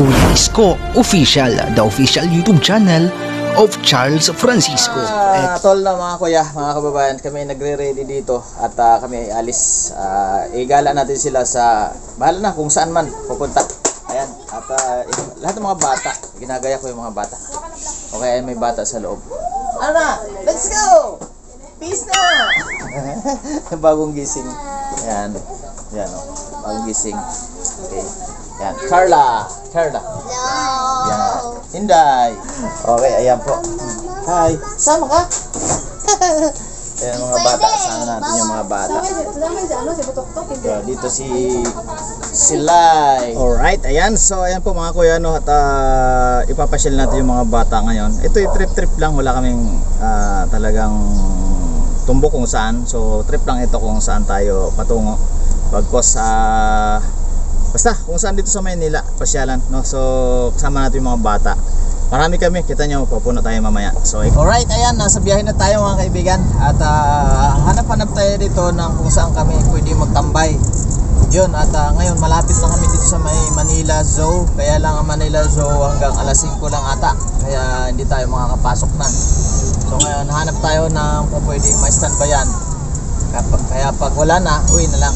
Kuya Isko Official, the official YouTube channel of Charles Francisco. Tol na mga kuya, mga kababayan, kami nagre-ready dito at kami ay alis. Igala natin sila sa, bahala na kung saan man pupunta. Ayan, at lahat ng mga bata, ginagaya ko yung mga bata. Okay, may bata sa loob. Ano na? Let's go! Peace na! Bagong gising. Ayan, yan o, bagong gising. Okay, ayan, Carla. Yan, Inday. Okay, ayan po. Hi, sama ka? Ayan mga bata, sama natin yung mga bata. So, dito si Lai. Alright, ayan. So, ayan po mga kuya, no, at ipapasyal natin yung mga bata ngayon. Ito yung trip lang, wala kaming talagang tumbok kung saan. So, trip lang ito kung saan tayo patungo. Pagkos basta kung saan dito sa Maynila, pasyalan, no? So, kasama natin yung mga bata. Marami kami, kita nyo, papuno tayo mamaya. So, alright, ayan, nasa biyahe na tayo mga kaibigan. At hanap-hanap tayo dito ng kung saan kami pwede magtambay. Yun, at ngayon malapit na kami dito sa may Manila Zoo. Kaya lang ang Manila Zoo hanggang alas 5 lang ata. Kaya hindi tayo makakapasok na. So ngayon, hanap tayo ng kung pwede ma-standbayan. Kaya pag wala na, uwi na lang.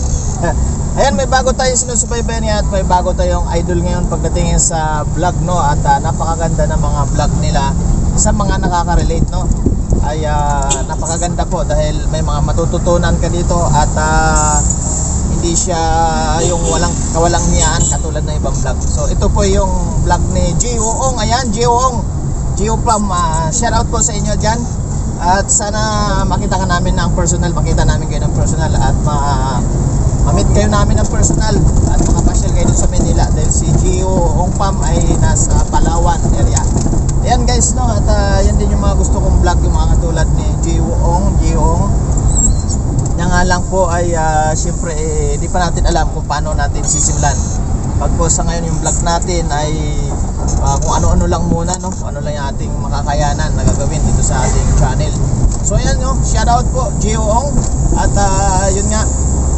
Ayan, may bago tayong sinusubaybayan at may bago tayong idol ngayon pagdating sa vlog, no? At napakaganda ng mga vlog nila. Sa mga nakaka-relate, no? Ay napakaganda po dahil may mga matututunan ka dito at hindi siya yung kawalang niyaan katulad ng ibang vlog. So ito po yung vlog ni Gio-ong. Ayan, Gio-ong, Gio Plum, shout out po sa inyo dyan. At sana makita ka namin ng personal, makita namin kayo ng personal at ma-meet kayo namin ng personal at makapasyal kayo dun sa Manila dahil si Gio-ong Pam ay nasa Palawan area. Ayan guys, no, at yan din yung mga gusto kong vlog, yung mga katulad ni Gio-ong. Yan nga lang po ay syempre di pa natin alam kung paano natin sisimulan. Pag po sa ngayon yung vlog natin ay kung ano-ano lang muna, no? Kung ano lang yung ating makakayanan na gagawin dito sa ating channel. So ayan, no, shout out po Gio-ong at yun nga,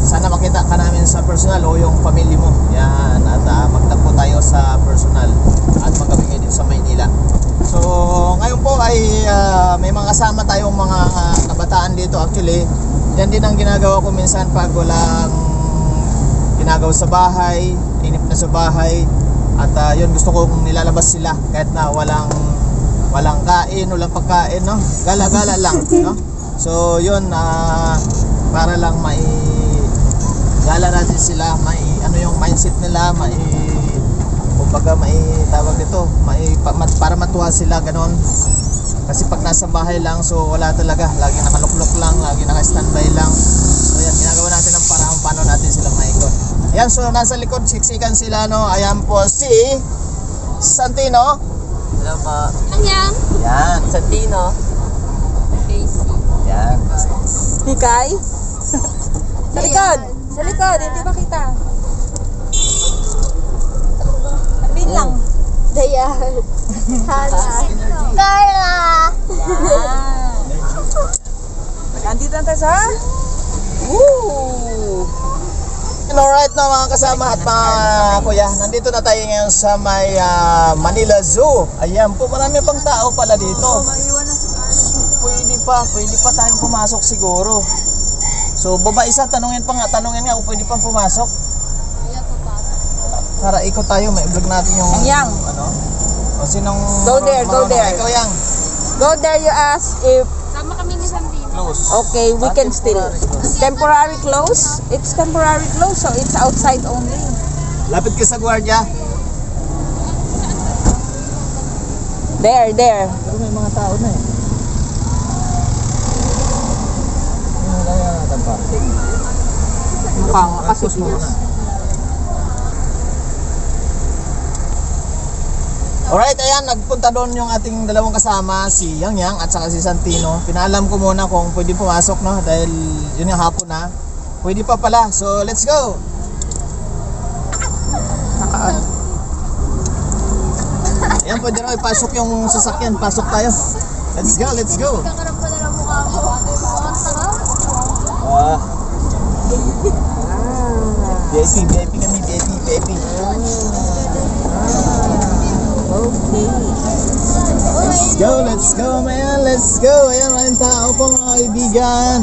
sana makita ka namin sa personal o yung family mo. Yan, at magtagpo tayo sa personal at magkabing din sa Maynila. So ngayon po ay may mga kasama tayong mga kabataan dito. Actually, yan din ang ginagawa ko minsan pag walang ginagawa sa bahay, inip na sa bahay. At yun, gusto kong nilalabas sila kahit na walang kain, walang pagkain, no? Gala-gala lang, no? So yun, para lang gala natin sila, ano yung mindset nila, kumbaga tawag dito, para matuwa sila, ganon. Kasi pag nasa bahay lang, so wala talaga, lagi nakaluklok lang, lagi naka-standby lang. So yan, ginagawa natin ang parang paano natin sila maikot. Ayan, so nasa likod, siksikan sila, no? Ayan po si Santino. Hello po. Anyang? Yan, Santino. Casey. yan. Hikay? Sa likod. Sa likod, hindi makita. Sabihin lang. Dayan. Hana. Carla. Nandito na tayo sa? Woo! Alright na mga kasama at mga kuya, nandito na tayo ngayon sa may Manila Zoo. Ayan po, marami pang tao pala dito. Pwede pa tayong pumasok siguro. So baba isa, tanungin nga kung pwede pang pumasok. Para ikot tayo, may vlog natin yung Yang. ano. O sinong Go there. Ikaw Yang. Go there, you ask if Sama kami ni Santino. Close. okay, we can still. Temporary close? It's temporary close, so it's outside only. Lapit ka sa gwardiya. There. Pero may mga tao na eh. Wala natin parking. Mukhang makasipos. Alright, ayan, nagpunta doon yung ating dalawang kasama, si Yang at saka si Santino. Pinaalam ko muna kung pwede pumasok, no? Dahil yun yung hapon na. Pwede pa pala, so let's go! Ayan, pwede na ipasok yung sasakyan. Pasok tayo. Let's go! Kakarap ko na lang mukha ko. VIP kami, VIP. Okay. Let's go man, let's go. Ayan, maraming tao po mga kaibigan.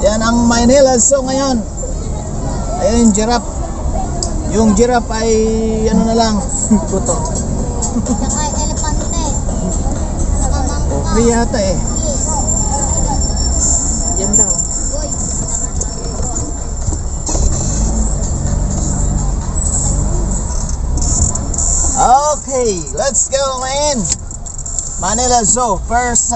Yan ang Manila Zoo ngayon. Ayan yung giraffe. Yung giraffe ay ano na lang, puto. Saka elepante. Saka mangka. Free yata eh. Yan daw. Okay, let's go man. Manila Zoo, first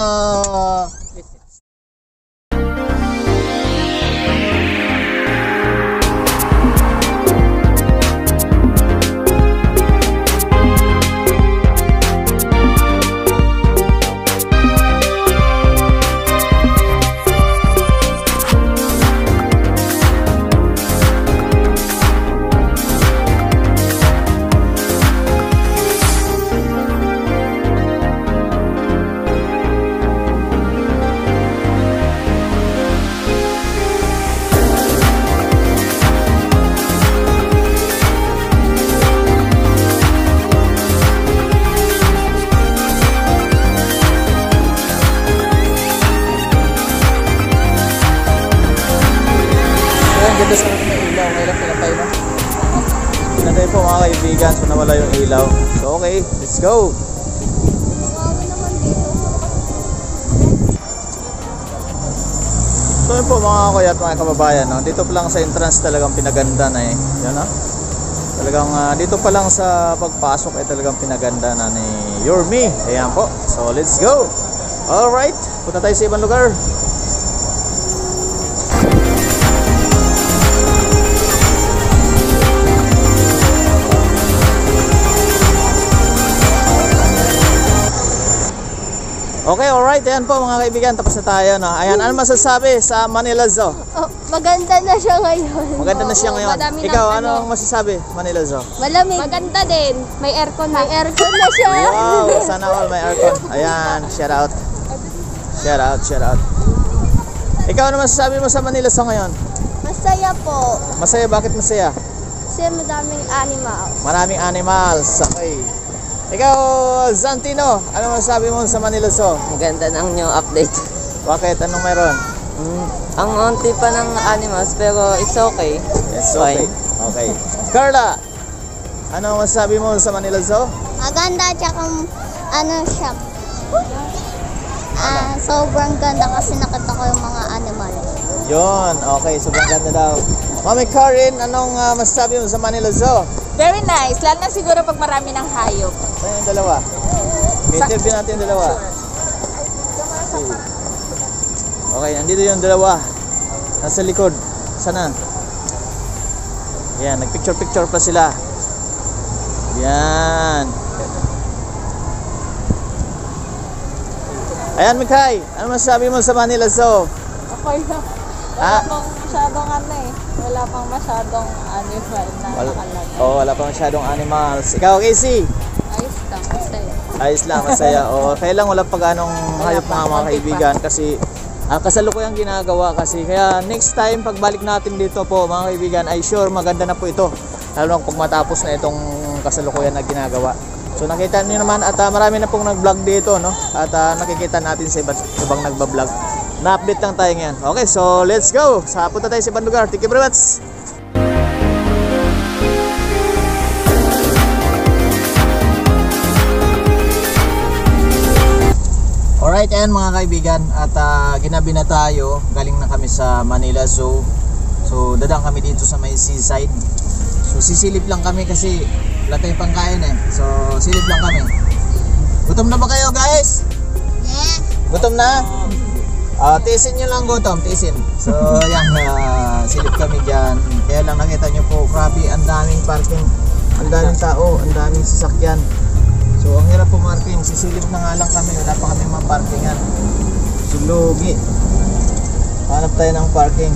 ganda sa mga ilaw. Ngayon sila tayo na. Nanday po mga kaibigan. So nawala yung ilaw. So okay, let's go. So yun po mga kuya at mga kababayan, no? Dito pa lang sa entrance talagang pinaganda na eh. Yan ha. Talagang dito pa lang sa pagpasok ay talagang pinaganda na ni Yorme. Ayan po. So let's go. Alright. Punta tayo sa ibang lugar. Okay, alright. Ayan po mga kaibigan, tapos na tayo. No? Ayan, ano masasabi sa Manila Zoo? Oh, maganda na siya ngayon. Maganda na siya ngayon. madami ng Ikaw, ano. anong masasabi Manila Zoo? Malamig. Maganda din. May aircon na. May aircon na siya. Wow, sana all may aircon. Ayan, shout out. Shout out, shout out. Ikaw, ano masasabi mo sa Manila Zoo ngayon? Masaya po. Masaya, bakit masaya? Kasi madaming animal. Maraming animals. Okay. Ikaw, Zantino, ano masasabi mo sa Manila Zoo? Maganda ng new update. Bakit? Anong meron? Ang onti pa ng animals pero it's okay. It's okay. Okay. Carla, ano masasabi mo sa Manila Zoo? Maganda tsaka ano siya. Sobrang ganda kasi nakita ko yung mga animal. Yon, okay. Sobrang ganda daw. Mami Karin, anong masasabi mo sa Manila Zoo? Very nice. Lalo na siguro pag marami ng hayop. Saan yung dalawa? I-interview natin yung dalawa. Okay, nandito yung dalawa. Nasa likod. Sana? Yan, nagpicture-picture pa sila. Yan. Ayan, Mikay. Ano masasabi mo sa Manila Zoo? Okay na. Ah? Wala pang masyadong ano eh. Wala pang masyadong animal na nakalagay. Oh, wala pa masyadong animals. Ikaw, Casey? Ayos lang. Masaya. Ayos lang, masaya. O, kaya lang wala pa ganong hayop mga kaibigan kasi kasalukuyang ginagawa kasi. Kaya next time pagbalik natin dito po mga kaibigan ay sure maganda na po ito. Lalo na pag matapos na itong kasalukuyan na ginagawa. So nakita niyo naman at marami na pong nag-vlog dito, no? At nakikita natin sa ibang nagba-vlog. Na-update lang tayo ngayon. Okay, so let's go. Punta tayo sa ibang lugar. Thank you very much. Alright, ayan mga kaibigan. At ginabi na tayo. Galing na kami sa Manila Zoo. So dadang kami dito sa may seaside. So sisilip lang kami kasi wala tayong pangkain eh. So silip lang kami. Gutom na ba kayo guys? Yeah. Gutom na? Tiisin nyo lang gutom, tiisin. So yan, silip kami dyan. Kaya lang nakita nyo po, grabe, ang daming parking. Ang daming tao, ang daming sasakyan. So ang hirap po parking, sisilip na nga lang kami. Wala pa kami maparkingan. So lugi. Hanap tayo ng parking.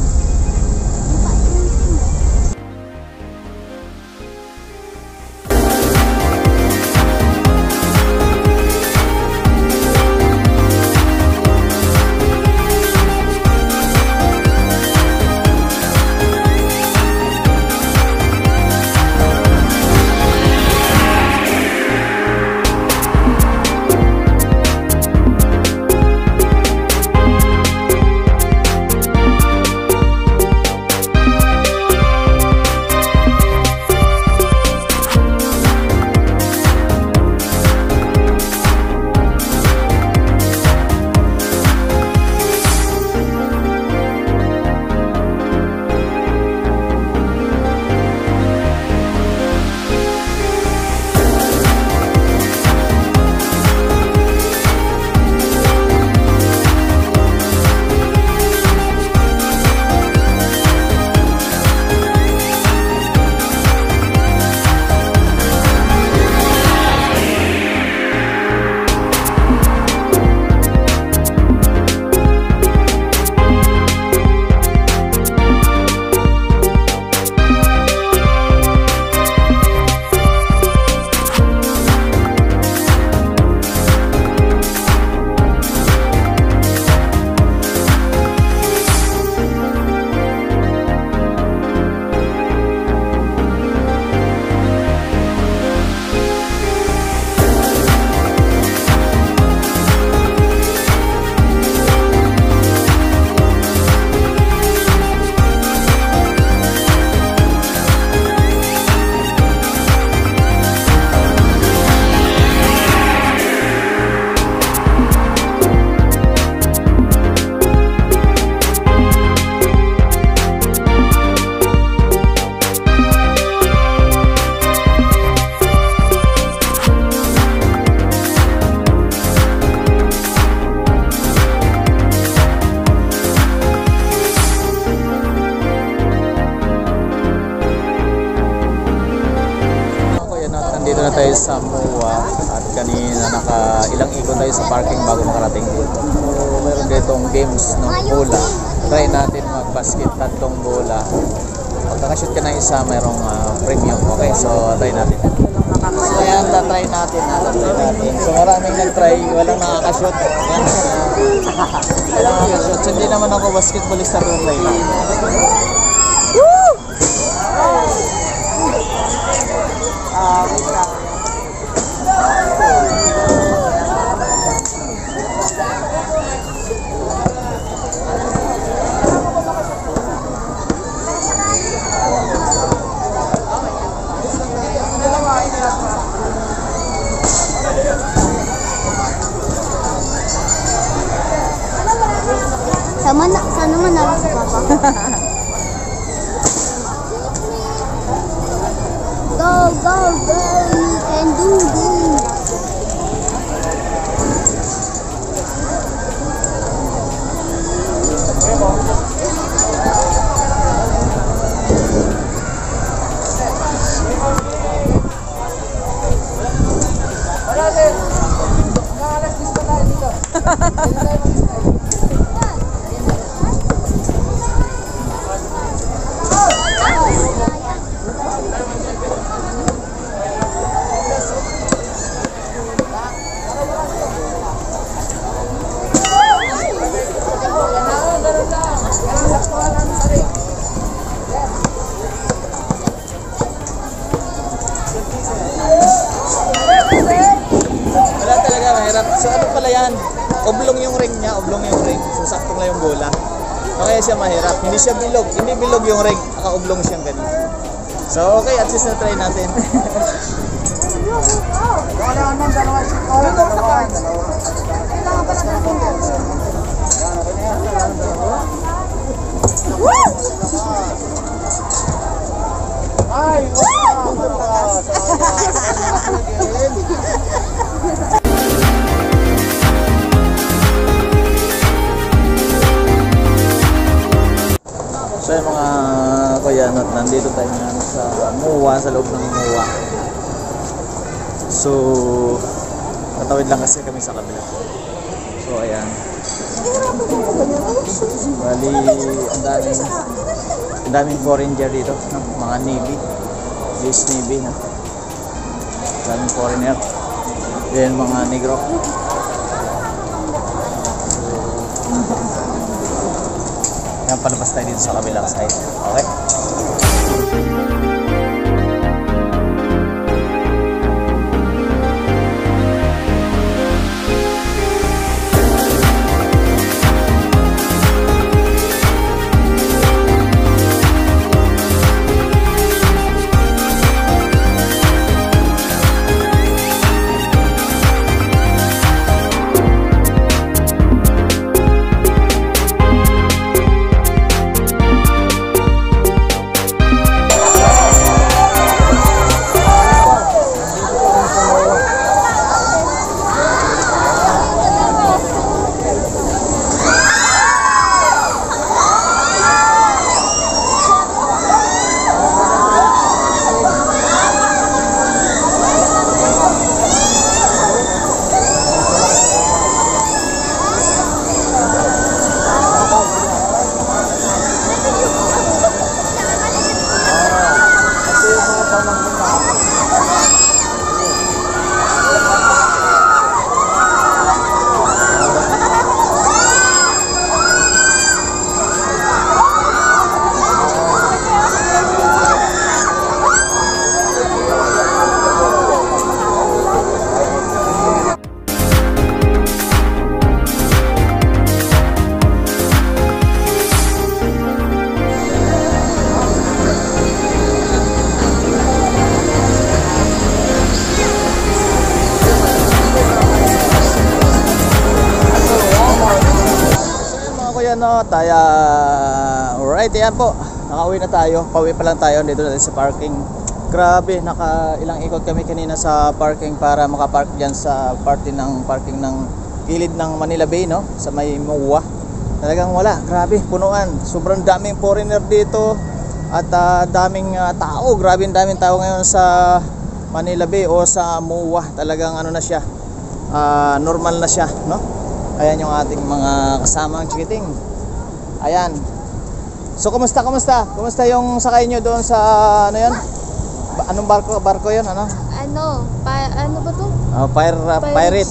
ilang ikot tayo sa parking bago makarating dito. So, meron ditong games ng bola. Try natin mag-basket, 3 bola. Pag nakashoot ka na isa, mayroong premium. Okay, so try natin. So ayan, tatry natin. So maraming nag-try, walang nakakashoot. Ayan, walang nakakashoot. So hindi naman ako basketballista, pero try natin. Sana manalo si Papa. Go, go, go! You can do this! Wala talaga, mahirap. So ano pala yan? Oblong yung ring niya, oblong yung ring. So saktong lang yung bola. Kaya siya mahirap. Hindi siya bilog. Hindi bilog yung ring. Naka-oblong siyang ganito. So okay, at least na-try natin. So yung mga kuya, nandito tayo ngayon sa MOA, sa loob ng MOA. So natawid lang kasi kami sa kabila. So ayan. Bali, ang daming foreigner dito, no? Mga Navy, US Navy, no? Daming foreigner. Then mga negro. Yan, palabas tayo dito sa kabilang side. Okay? No, tayo, alright, yan po, nakauwi na tayo, pauwi pa lang tayo, dito natin sa parking. Grabe, ilang ikot kami kanina sa parking para makapark dyan sa parking ng gilid ng Manila Bay, no? Sa may MOA. Talagang wala, grabe, punuan, sobrang daming foreigner dito at daming tao, grabe daming tao ngayon sa Manila Bay o sa MOA. Talagang ano na siya, normal na siya, no? Ayan yung ating mga kasamang chikiting. Ayan. So kumusta? Kumusta yung sakay nyo doon sa ano 'yon? Anong barko 'yon, ano? Ano ba to? Pirate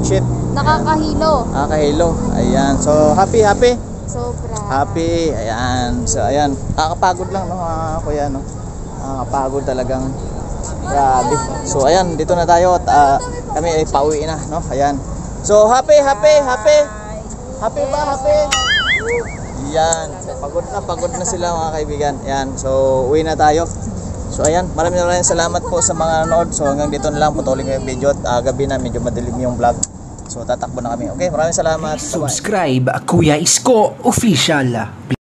ship. Nakakahilo. Kahilo. Ayan. So happy. Sobra. Happy. Ayan. So ayan. Nakakapagod lang, no, kuya, no? Nakakapagod talagang. Grabe. So ayan, dito na tayo at kami ay pauwi na, no? Ayan. So happy. Happy ba? Happy. Ayan. Pagod na sila, mga kaibigan. Ayan. So uwi na tayo. So ayan, maraming salamat po sa mga nanood. So hanggang dito na lang, putulin ko yung video at gabi na medyo madilim yung vlog. So tatakbo na kami. Okay, maraming salamat. Bye-bye. Subscribe Kuya Isko Official.